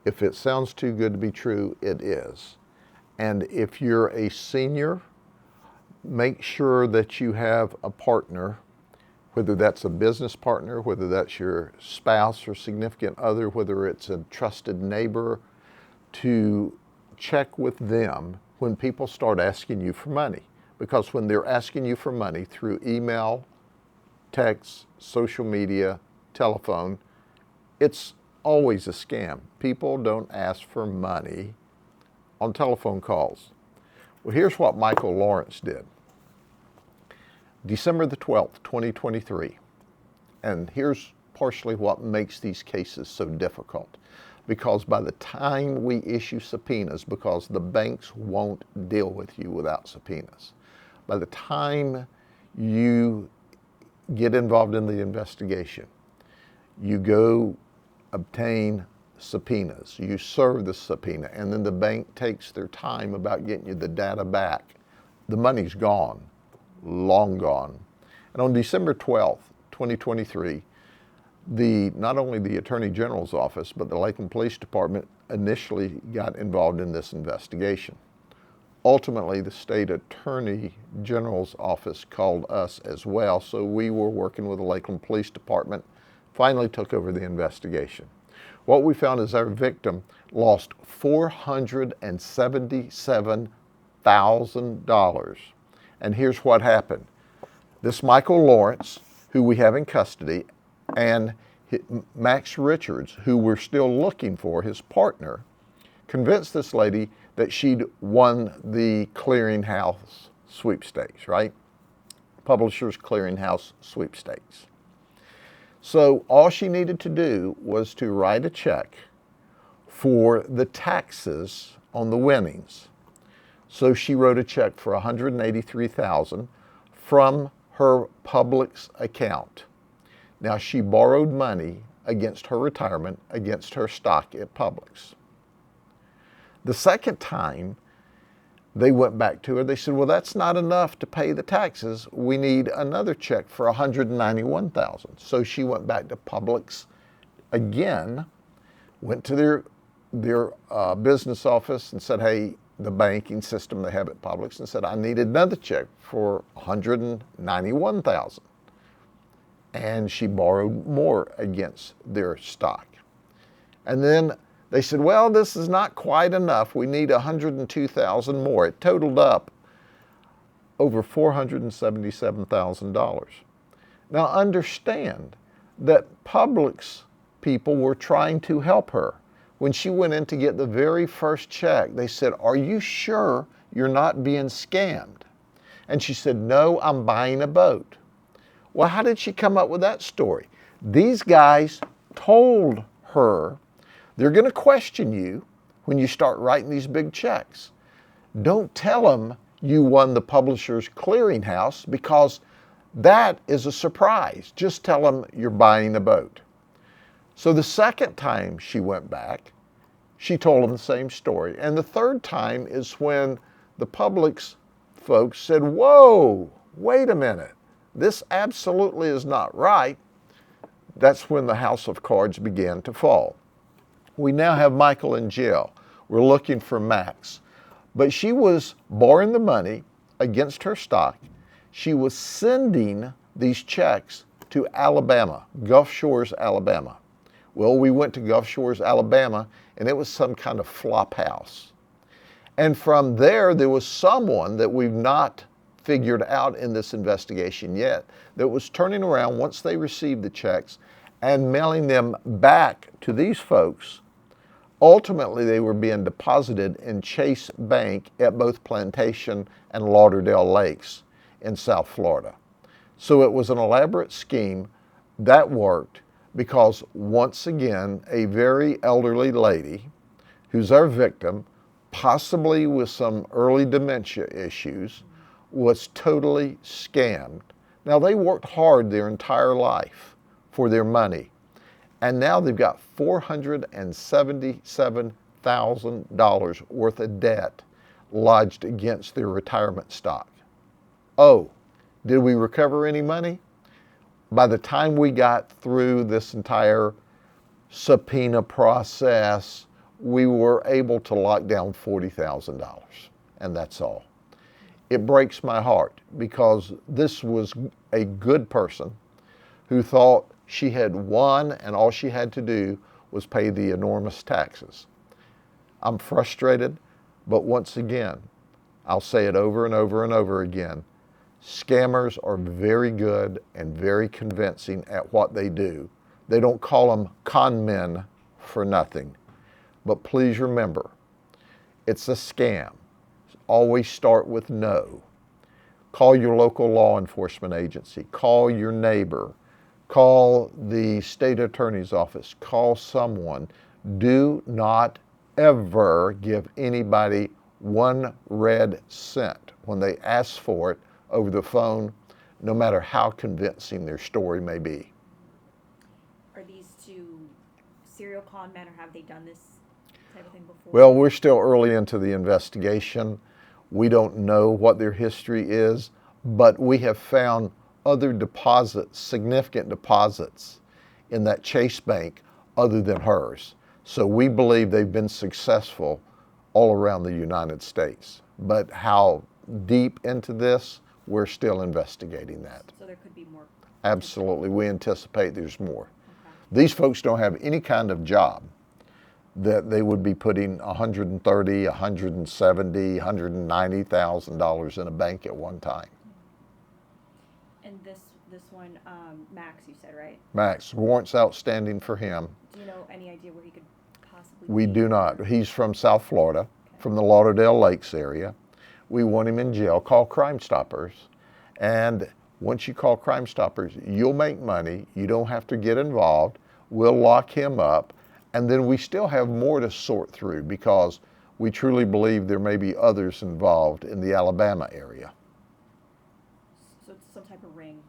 If it sounds too good to be true, it is. And if you're a senior, make sure that you have a partner, whether that's a business partner, whether that's your spouse or significant other, whether it's a trusted neighbor, to check with them when people start asking you for money. Because when they're asking you for money through email, text, social media, telephone, it's always a scam. People don't ask for money on telephone calls. Well, here's what Michael Lawrence did. December the 12th, 2023. And here's partially what makes these cases so difficult. Because by the time we issue subpoenas, because the banks won't deal with you without subpoenas, by the time you get involved in the investigation, you go obtain subpoenas, you serve the subpoena, and then the bank takes their time about getting you the data back. The money's gone, long gone. And on December 12th, 2023, not only the Attorney General's office, but the Lakeland Police Department initially got involved in this investigation. Ultimately, the State Attorney General's office called us as well, so we were working with the Lakeland Police Department, finally took over the investigation. What we found is our victim lost $477,000. And here's what happened. This Michael Lawrence, who we have in custody, and Max Richards, who we're still looking for, his partner, convinced this lady that she'd won the clearinghouse sweepstakes, right? Publishers Clearinghouse sweepstakes. So all she needed to do was to write a check for the taxes on the winnings. So she wrote a check for $183,000 from her Publix account. Now, she borrowed money against her retirement, against her stock at Publix. The second time they went back to her, they said, well, that's not enough to pay the taxes. We need another check for $191,000. So she went back to Publix again, went to their business office and said, hey, the banking system they have at Publix, and said, I need another check for $191,000. And she borrowed more against their stock. And then they said, well, this is not quite enough. We need $102,000 more. It totaled up over $477,000. Now understand that Publix people were trying to help her. When she went in to get the very first check, they said, are you sure you're not being scammed? And she said, no, I'm buying a boat. Well, how did she come up with that story? These guys told her, they're going to question you when you start writing these big checks. Don't tell them you won the Publishers Clearinghouse, because that is a surprise. Just tell them you're buying a boat. So the second time she went back, she told them the same story. And the third time is when the Publix folks said, whoa, wait a minute. This absolutely is not right. That's when the house of cards began to fall. We now have Michael in jail. We're looking for Max. But she was borrowing the money against her stock. She was sending these checks to Alabama, Gulf Shores, Alabama. Well, we went to Gulf Shores, Alabama, and it was some kind of flop house. And from there was someone that we've not figured out in this investigation yet that was turning around once they received the checks and mailing them back to these folks. Ultimately, they were being deposited in Chase Bank at both Plantation and Lauderdale Lakes in South Florida. So it was an elaborate scheme that worked because, once again, a very elderly lady who's our victim, possibly with some early dementia issues, was totally scammed. Now, they worked hard their entire life for their money, and now they've got $477,000 worth of debt lodged against their retirement stock. Oh, did we recover any money? By the time we got through this entire subpoena process, we were able to lock down $40,000, and that's all. It breaks my heart because this was a good person who thought she had won and all she had to do was pay the enormous taxes. I'm frustrated, but once again, I'll say it over and over and over again, scammers are very good and very convincing at what they do. They don't call them con men for nothing. But please remember, it's a scam. Always start with no. Call your local law enforcement agency. Call your neighbor. Call the state attorney's office. Call someone. Do not ever give anybody one red cent when they ask for it over the phone, no matter how convincing their story may be. Are these two serial con men, or have they done this type of thing before? Well, we're still early into the investigation. We don't know what their history is, but we have found other deposits, significant deposits in that Chase Bank other than hers. So we believe they've been successful all around the United States. But how deep into this, we're still investigating that. So there could be more? Absolutely, we anticipate there's more. Okay. These folks don't have any kind of job that they would be putting $130,000, $170,000, $190,000 in a bank at one time. And this one, Max, you said, right? Max, warrants outstanding for him. Do you know any idea where he could possibly We be? do not. He's from South Florida, from the Lauderdale Lakes area. We want him in jail. Call Crime Stoppers. And once you call Crime Stoppers, you'll make money. You don't have to get involved. We'll lock him up. And then we still have more to sort through because we truly believe there may be others involved in the Alabama area. So it's some type of ring?